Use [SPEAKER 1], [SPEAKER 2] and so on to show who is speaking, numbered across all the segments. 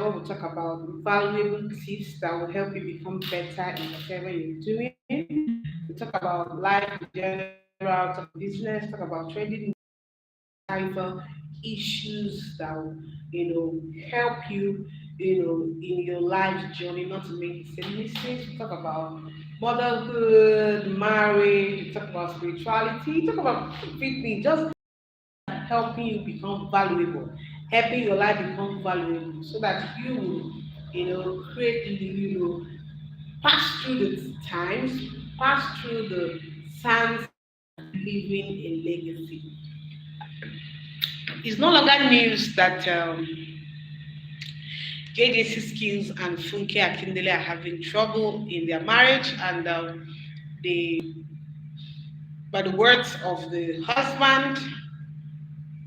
[SPEAKER 1] where we talk about valuable tips that will help you become better in whatever you're doing. We talk about life in general, talk about business, talk about trading, cyber issues that will, help you, in your life journey not to make the same mistakes. We talk about motherhood, marriage, we talk about spirituality, we talk about everything, just helping you become valuable, helping your life become valuable so that you will, create, pass through the times, pass through the sands, leaving a legacy. It's no longer news that Jjc Skillz and Funke Akindele are having trouble in their marriage, and they, by the words of the husband,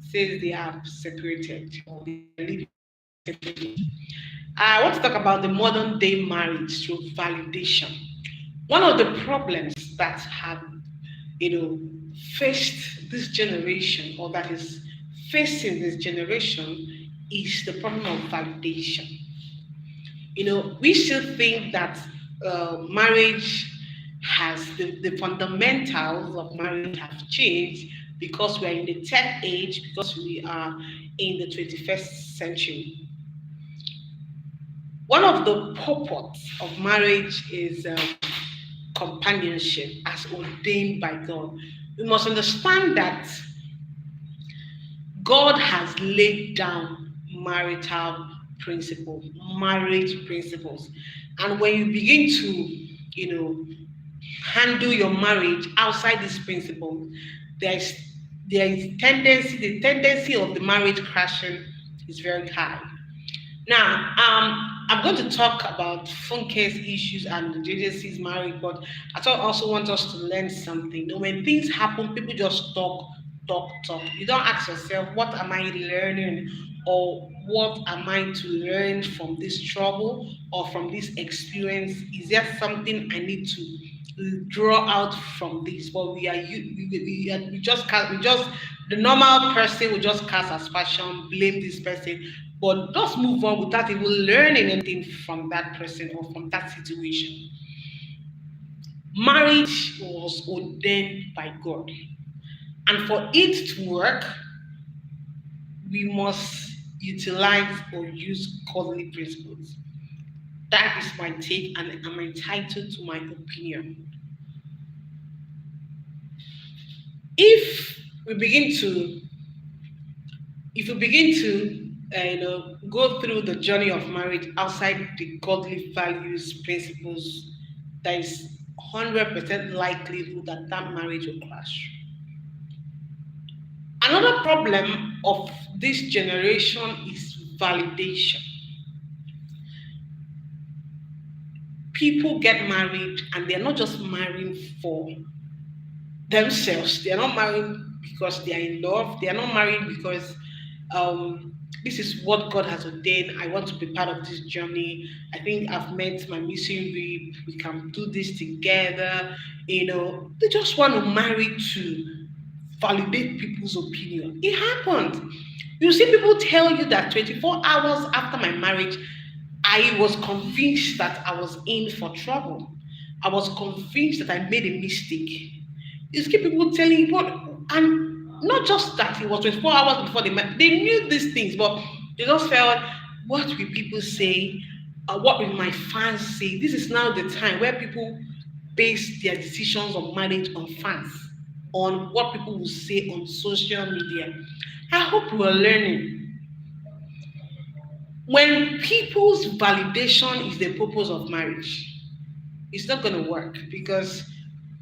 [SPEAKER 1] says they have separated or they are living separately. I want to talk about the modern day marriage through validation. One of the problems that have, faced this generation, or that is facing this generation, is the problem of validation. We still think that marriage has the fundamentals of marriage have changed because we are in the tech age, because we are in the 21st century. One of the purports of marriage is companionship as ordained by God. We must understand that God has laid down marital principles, marriage principles. And when you begin to, handle your marriage outside these principles, there's there is tendency, the tendency of the marriage crashing is very high. Now, I'm going to talk about Funke's issues and JJC's marriage, but also want us to learn something. When things happen, people just talk, talk, talk. You don't ask yourself, what am I learning? Or what am I to learn from this trouble or from this experience? Is there something I need to draw out from this? But we just the normal person will just cast aspersion, blame this person, but just move on without even learning anything from that person or from that situation. Marriage was ordained by God, and for it to work, we must utilize or use godly principles. That is my take, and I'm entitled to my opinion. If we begin to, if we begin to, go through the journey of marriage outside the godly values, principles, there is 100% likelihood that that marriage will crash. Another problem of this generation is validation. People get married and they're not just marrying for themselves. They are not married because they are in love. They are not married because this is what God has ordained. I want to be part of this journey. I think I've met my missing rib. We can do this together. They just want to marry to validate people's opinion. It happened. You see people tell you that 24 hours after my marriage, I was convinced that I was in for trouble. I was convinced that I made a mistake. You keep people telling you what, and not just that it was 24 hours before they knew these things, but they just felt, what will people say? What will my fans say? This is now the time where people base their decisions on marriage on fans, on what people will say on social media. I hope we're learning. When people's validation is the purpose of marriage, it's not going to work because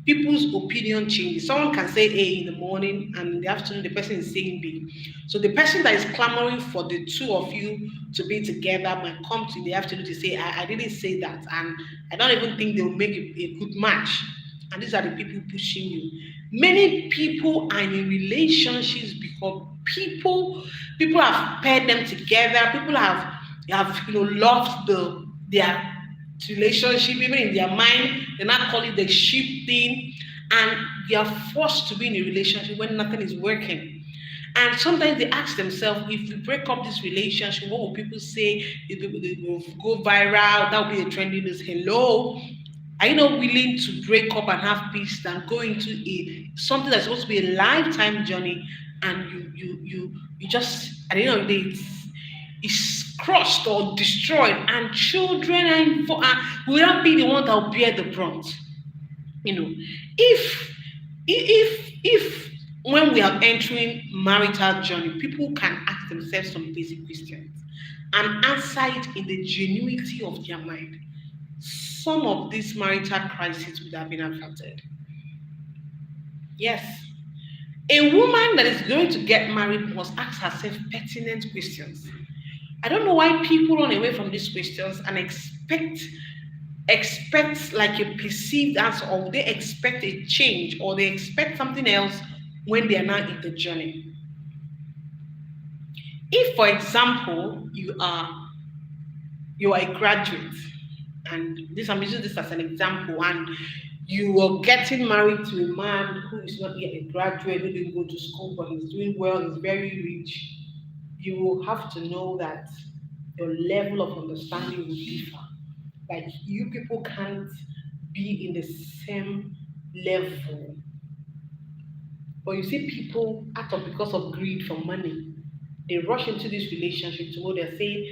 [SPEAKER 1] people's opinion changes. Someone can say A in the morning and in the afternoon the person is saying B. So the person that is clamoring for the two of you to be together might come to in the afternoon to say, I didn't say that, and I don't even think they'll make a good match. And these are the people pushing you. Many people are in relationships because people have paired them together. People have loved their relationship, even in their mind, they not call it the ship thing, and they are forced to be in a relationship when nothing is working. And sometimes they ask themselves, if we break up this relationship, what will people say? It will go viral. That will be a trending news. Hello, are you not willing to break up and have peace than go into a something that's supposed to be a lifetime journey, and you just at the end of the day it's crushed or destroyed, and children will not be the one that will bear the brunt. You know, if if when we are entering marital journey, people can ask themselves some basic questions and answer it in the genuinity of their mind, some of these marital crises would have been averted. Yes. A woman that is going to get married must ask herself pertinent questions. I don't know why people run away from these questions and expect like a perceived answer, or they expect a change, or they expect something else when they are now in the journey. If, for example, you are a graduate, and this I'm using this as an example, and you are getting married to a man who is not yet a graduate, who didn't go to school, but he's doing well, he's very rich, you will have to know that your level of understanding will differ. Like you people can't be in the same level. But you see people out of because of greed for money, they rush into this relationship to know they're saying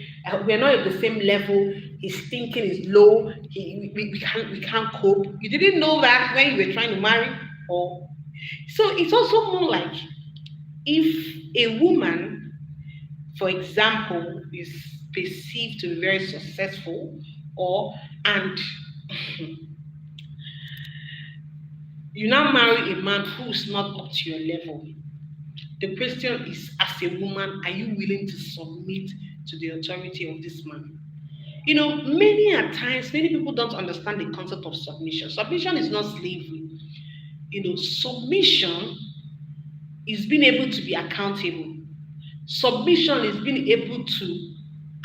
[SPEAKER 1] we're not at the same level. His thinking is low. We can't cope. You didn't know that when you were trying to marry, or so it's also more like if a woman, for example, is perceived to be very successful, or and you now marry a man who is not up to your level. The question is, as a woman, are you willing to submit to the authority of this man? Many at times, many people don't understand the concept of submission. Submission is not slavery. Submission is being able to be accountable. Submission is being able to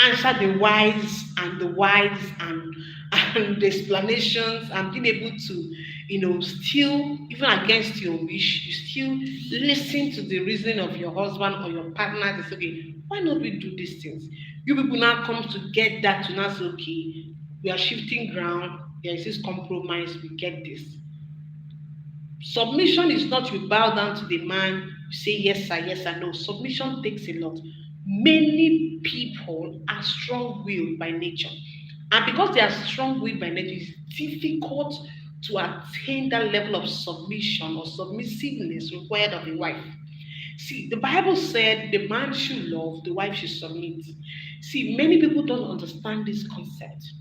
[SPEAKER 1] answer the whys and the explanations, and being able to, still, even against your wish, you still listen to the reasoning of your husband or your partner to say, okay, why not we do these things? You people now come to get that to now say, okay, we are shifting ground, there is this compromise, we get this. Submission is not you bow down to the man, you say yes sir, no. Submission takes a lot. Many people are strong willed by nature. And because they are strong willed by nature, it's difficult to attain that level of submission or submissiveness required of a wife. See, the Bible said the man should love, the wife should submit. See, many people don't understand this concept.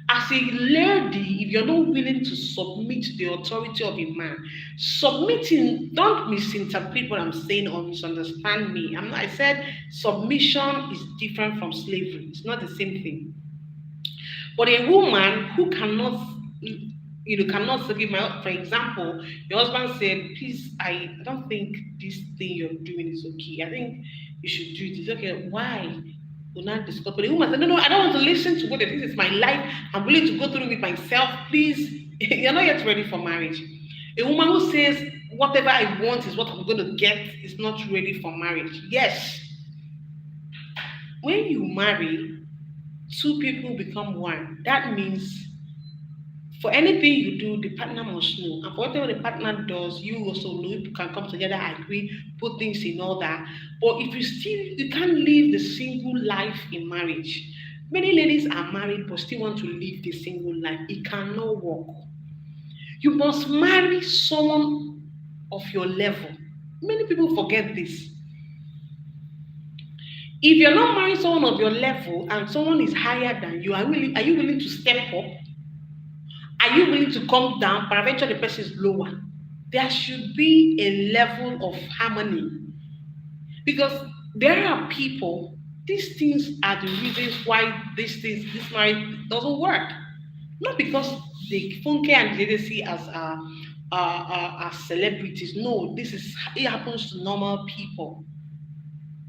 [SPEAKER 1] As a lady, if you're not willing to submit to the authority of a man, submitting, don't misinterpret what I'm saying or misunderstand me. I said submission is different from slavery. It's not the same thing. But a woman who cannot forgive my, for example, your husband said, please, I don't think this thing you're doing is okay. I think you should do it. It's okay. Why? Will not discuss. But the woman said, no, I don't want to listen to what it is. It's my life. I'm willing to go through it myself. Please, you're not yet ready for marriage. A woman who says, whatever I want is what I'm going to get is not ready for marriage. Yes. When you marry, two people become one. That means for anything you do, the partner must know. And for whatever the partner does, you also know. You can come together, agree, put things in order. But if you can't live the single life in marriage. Many ladies are married but still want to live the single life. It cannot work. You must marry someone of your level. Many people forget this. If you're not marrying someone of your level and someone is higher than you, are you willing to step up? Are you willing to come down? But eventually the person is lower. There should be a level of harmony. Because there are people, these things are the reasons why this marriage doesn't work. Not because they Funke and Jjc see as celebrities. No, it happens to normal people.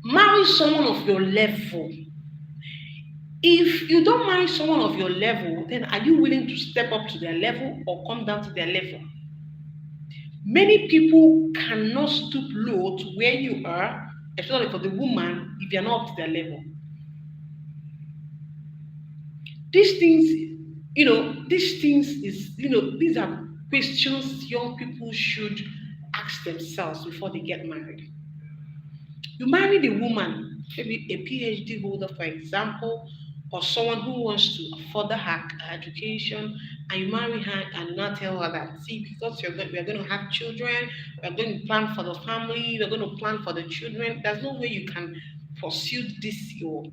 [SPEAKER 1] Marry someone of your level. If you don't marry someone of your level, then are you willing to step up to their level or come down to their level? Many people cannot stoop low to where you are, especially for the woman, if you're not up to their level. These things, these things is, these are questions young people should ask themselves before they get married. You married a woman, maybe a PhD holder, for example, or someone who wants to further her education, and you marry her and not tell her that, see, because we're going to have children, we're going to plan for the family, we're going to plan for the children. There's no way you can pursue this, your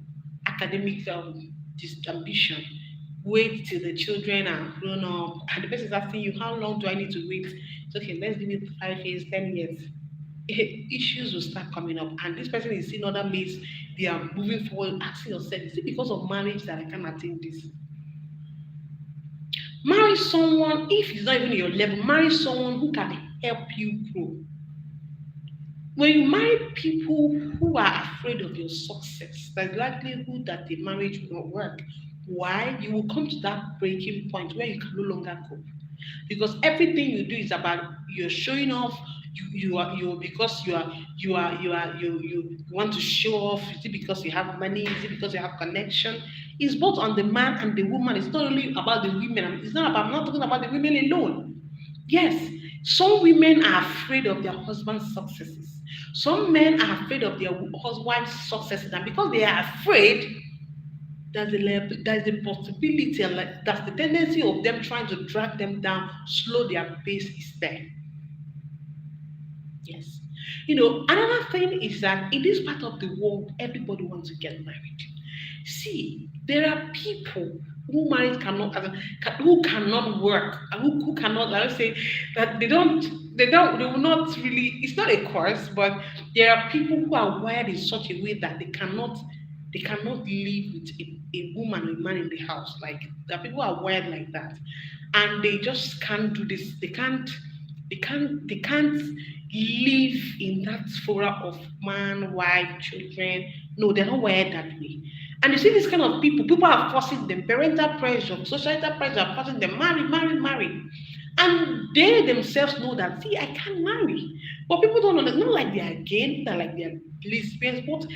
[SPEAKER 1] academic this ambition. Wait till the children are grown up, and the person is asking you, how long do I need to wait? It's okay, let's give it 5 years, 10 years. Issues will start coming up, and this person is seeing other mates, they are moving forward. Asking yourself, is it because of marriage that I can't attain this? Marry someone, if it's not even your level, marry someone who can help you grow. When you marry people who are afraid of your success, there's likelihood that the marriage will not work. Why? You will come to that breaking point where you can no longer cope, because everything you do is about you're showing off. You because you want to show off. Is it because you have money? Is it because you have connection? It's both on the man and the woman. It's not only about the women. It's not about, I'm not talking about the women alone. Yes, some women are afraid of their husband's successes. Some men are afraid of their husband's successes, and because they are afraid, there's a possibility, and like that's the tendency of them trying to drag them down, slow their pace is there. Yes. Another thing is that in this part of the world, everybody wants to get married. See, there are people who marriage cannot, who cannot work, and who cannot, let's say, that they will not really, it's not a curse, but there are people who are wired in such a way that they cannot live with a woman or a man in the house. Like, there are people who are wired like that, and they just can't do this. They can't live in that fora of man, wife, children. No, they're not wired that way. And you see this kind of people are forcing them, parental pressure, societal pressure are forcing them, marry, marry, marry. And they themselves know that, see, I can't marry. But people don't know that, not like they are gay, not like they are lesbians, but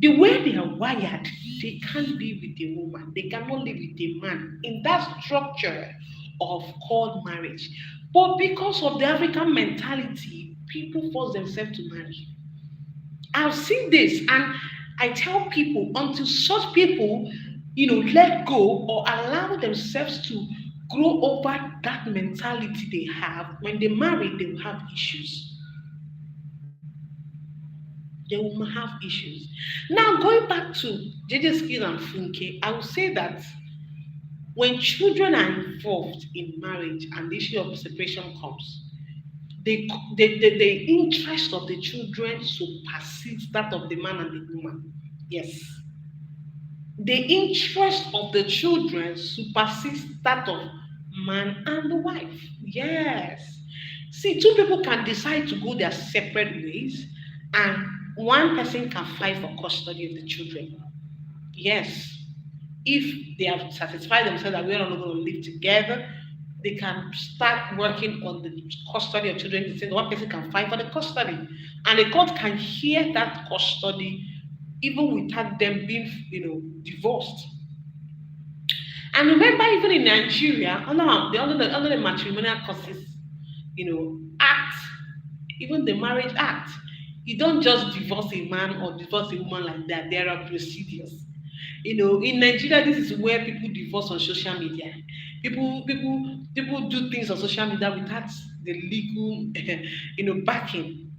[SPEAKER 1] the way they are wired, they can't live with a woman, they cannot live with a man in that structure of called marriage. But because of the African mentality, people force themselves to marry. I've seen this, and I tell people, until such people, let go or allow themselves to grow over that mentality they have, when they marry, they will have issues. They will have issues. Now, going back to Jjc Skillz and Funke, I would say that when children are involved in marriage and the issue of separation comes, the interest of the children supersedes that of the man and the woman. Yes. The interest of the children supersedes that of man and the wife. Yes. See, two people can decide to go their separate ways, and one person can fight for custody of the children. Yes. If they have satisfied themselves that we're not going to live together, they can start working on the custody of children. They say one person can fight for the custody, and the court can hear that custody even without them being, divorced. And remember, even in Nigeria, under the matrimonial causes, act, even the marriage act, you don't just divorce a man or divorce a woman like that. There are procedures. In Nigeria, this is where people divorce on social media. People do things on social media without the legal, backing.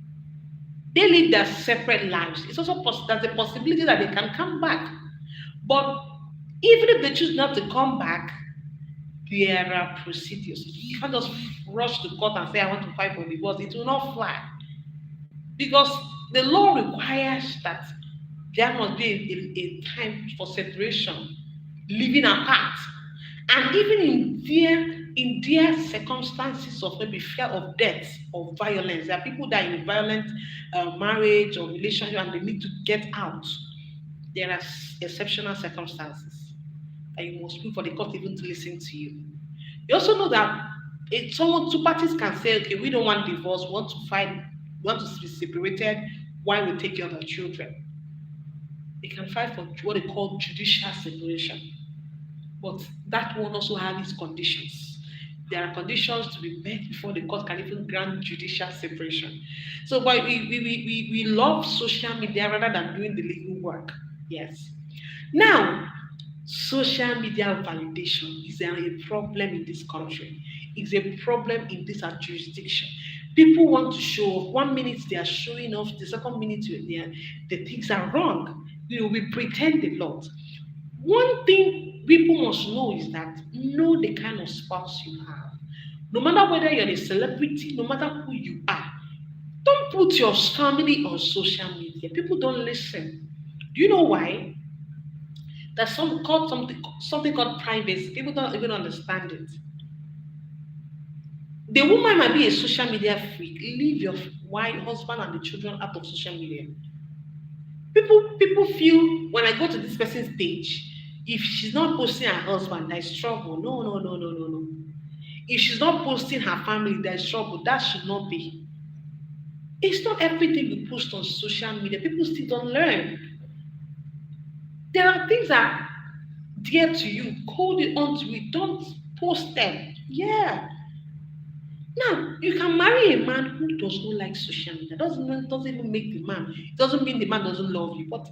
[SPEAKER 1] They live their separate lives. It's also there's a possibility that they can come back. But even if they choose not to come back, there are procedures. You can't just rush to court and say, I want to fight for divorce. It will not fly. Because the law requires that there must be a time for separation, living apart. And even in their circumstances of maybe fear of death or violence, there are people that are in violent marriage or relationship and they need to get out. There are exceptional circumstances that you must look for the court even to listen to you. You also know that two parties can say, okay, we don't want divorce, we want to fight, we want to be separated, wife will take care of the children. They can fight for what they call judicial separation. But that one also has its conditions. There are conditions to be met before the court can even grant judicial separation. So, but we love social media rather than doing the legal work. Yes. Now, social media validation is a problem in this country. It's a problem in this our jurisdiction. People want to show off. 1 minute they are showing off, the second minute the things are wrong. We pretend a lot. One thing people must know is that know the kind of spouse you have. No matter whether you're a celebrity, no matter who you are, don't put your family on social media. People don't listen. Do you know why? There's something called privacy. People don't even understand it. The woman might be a social media freak. Leave your wife, husband, and the children out of social media. People feel when I go to this person's page, if she's not posting her husband, there's trouble. No, no, no, no, no, no. If she's not posting her family, there's trouble. That should not be. It's not everything we post on social media. People still don't learn. There are things that are dear to you. Hold it on to it. Don't post them. Yeah. Now, you can marry a man who does not like social media. Doesn't even make the man. It doesn't mean the man doesn't love you. But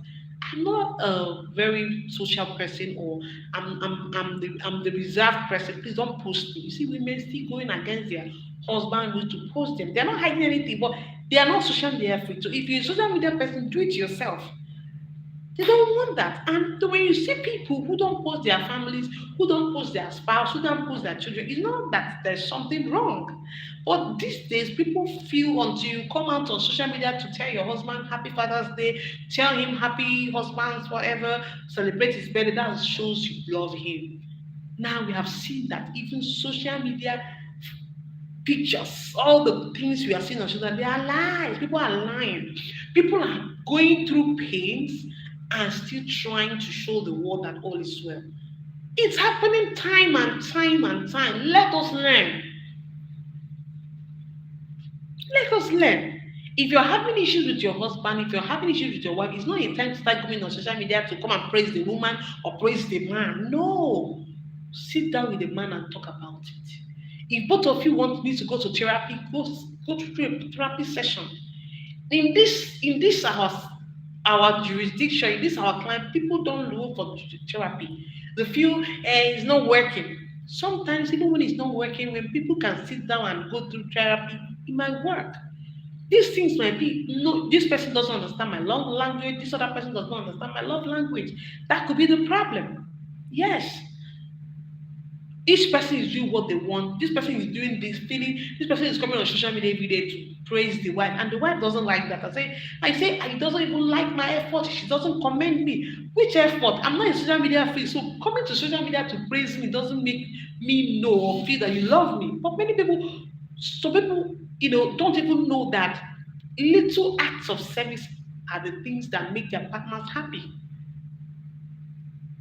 [SPEAKER 1] I'm not a very social person, or I'm the reserved person. Please don't post me. You see, women still going against their husband who to post them. They're not hiding anything, but they are not social media free. So if you're a social media person, do it yourself. They don't want that. And when you see people who don't post their families, who don't post their spouse, who don't post their children, it's not that there's something wrong. But these days, people feel until you come out on social media to tell your husband Happy Father's Day, tell him Happy Husband's whatever, celebrate his birthday, that shows you love him. Now we have seen that even social media pictures, all the things we are seeing on social media, they are lies. People are lying. People are going through pains and still trying to show the world that all is well. It's happening time and time and time. Let us learn. Let us learn. If you're having issues with your husband, if you're having issues with your wife, it's not a time to start going on social media to come and praise the woman or praise the man. No. Sit down with the man and talk about it. If both of you want me to go to therapy, go through a therapy session. In this our jurisdiction, in this our client, people don't look for therapy. They feel it's not working. Sometimes even when it's not working, when people can sit down and go through therapy, it might work. These things might be no, this person doesn't understand my love language, this other person does not understand my love language. That could be the problem. Yes. Each person is doing what they want. This person is doing this, feeling. This person is coming on social media every day to praise the wife, and the wife doesn't like that. I say, he doesn't even like my effort. She doesn't commend me. Which effort? I'm not a social media free, so coming to social media to praise me doesn't make me know or feel that you love me. But many people, some people, don't even know that little acts of service are the things that make their partners happy.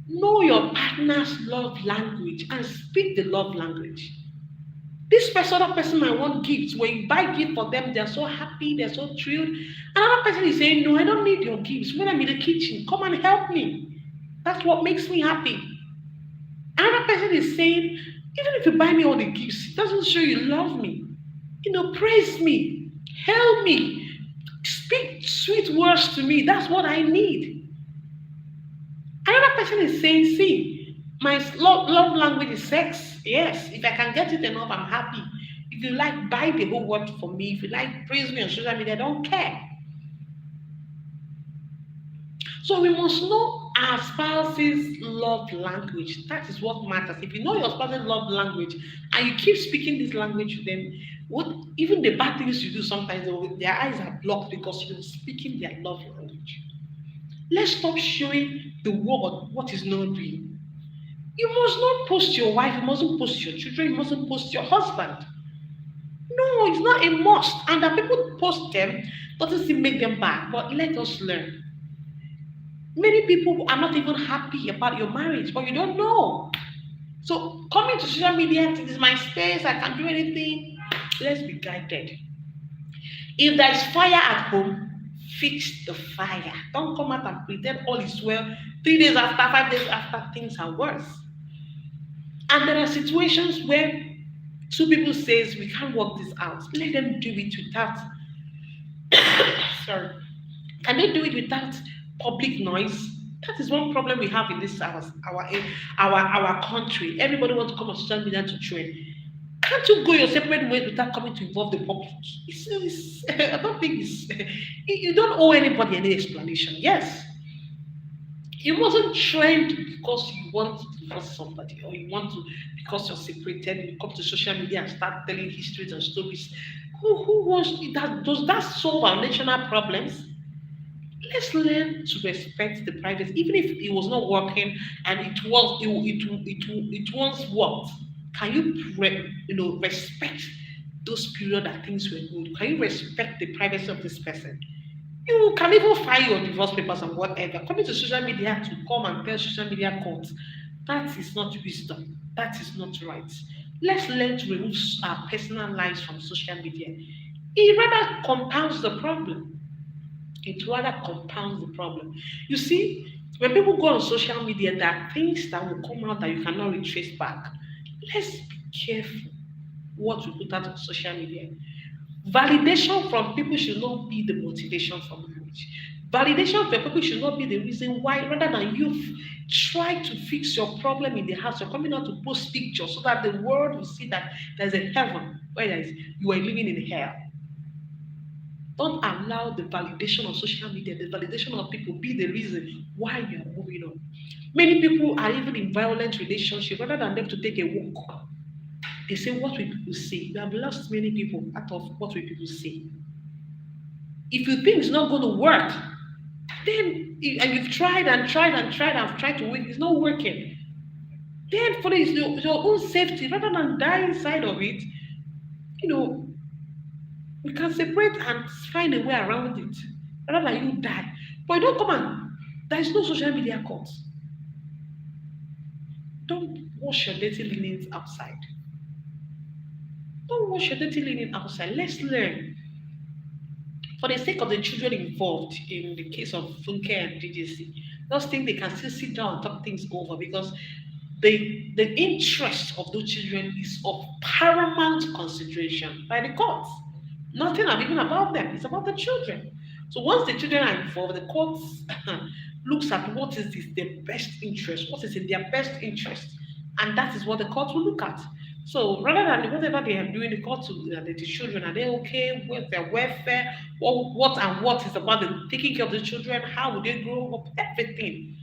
[SPEAKER 1] Know your partner's love language and speak the love language. This person, other person might want gifts. When you buy gift for them, they're so happy, they're so thrilled. Another person is saying, no, I don't need your gifts. When I'm in the kitchen, come and help me. That's what makes me happy. Another person is saying, even if you buy me all the gifts, it doesn't show you love me. Praise me, help me, speak sweet words to me. That's what I need. Another person is saying, see, my love language is sex. Yes, if I can get it enough, I'm happy. If you like, buy the whole world for me. If you like, praise me on social media, I don't care. So we must know our spouse's love language. That is what matters. If you know your spouse's love language and you keep speaking this language to them, even the bad things you do sometimes, their eyes are blocked because you're speaking their love language. Let's stop showing the world what is not real. You must not post your wife, you mustn't post your children, you mustn't post your husband. No, it's not a must. And that people post them doesn't still make them bad. But let us learn. Many people are not even happy about your marriage, but you don't know. So coming to social media, this is my space, I can do anything. Let's be guided. If there is fire at home, Fix the fire. Don't come out and pretend all is well. 3 days after, 5 days after, things are worse. And there are situations where two people says we can't work this out. Let them do it without sorry. Can they do it without public noise? That is one problem we have in this our country. Everybody wants to come on social media to trend. Can't you go your separate ways without coming to involve the public? I don't think it's you don't owe anybody any explanation. Yes, it wasn't trained because you want to divorce somebody or you want to because you're separated. You come to social media and start telling histories and stories. Who wants that? Does that solve our national problems? Let's learn to respect the privacy, even if it was not working and it once worked. Can you respect those period that things were good? Can you respect the privacy of this person? You can even file your divorce papers and whatever. Coming to social media to come and tell social media courts that is not wisdom. That is not right. Let's learn to remove our personal lives from social media. It rather compounds the problem. It rather compounds the problem. You see, when people go on social media, there are things that will come out that you cannot retrace back. Let's be careful what we put out on social media. Validation from people should not be the motivation for marriage. Validation from people should not be the reason why, rather than you try to fix your problem in the house, you're coming out to post pictures so that the world will see that there's a heaven where you are living in hell. Don't allow the validation of social media, the validation of people be the reason why you are moving on. Many people are even in violent relationships rather than them to take a walk. They say, what will people say? You have lost many people out of what will people say. If you think it's not going to work, then and you've tried and tried and tried and tried to win, it's not working. Then for your own safety, rather than die inside of it, you know, we can separate and find a way around it. Rather than you die. But you don't come and there is no social media court. Don't wash your dirty linens outside. Don't wash your dirty linen outside. Let's learn. For the sake of the children involved in the case of Funke and Jjc, those think they can still sit down and talk things over because the interest of those children is of paramount consideration by the courts. Nothing even about them. It's about the children. So once the children are involved, the courts looks at what is their best interest, what is in their best interest, and that is what the court will look at. So rather than whatever they are doing, the court to the children, are they okay with their welfare? What is about the taking care of the children? How will they grow up? Everything.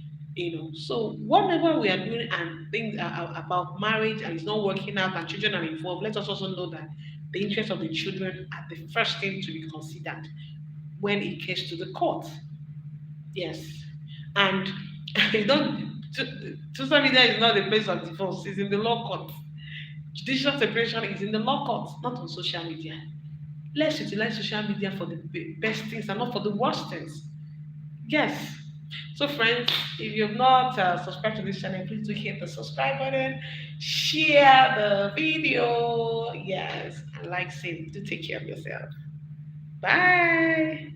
[SPEAKER 1] So whatever we are doing and things about marriage and it's not working out and children are involved, let us also know that the interest of the children are the first thing to be considered when it gets to the court. Yes. And you don't social media is not the place of divorce, it's in the law court. Judicial separation is in the law court, not on social media. Let's utilize social media for the best things and not for the worst things. Yes. So, friends, if you've not subscribed to this channel, please do hit the subscribe button, share the video. Yes, and like saying, do take care of yourself. Bye.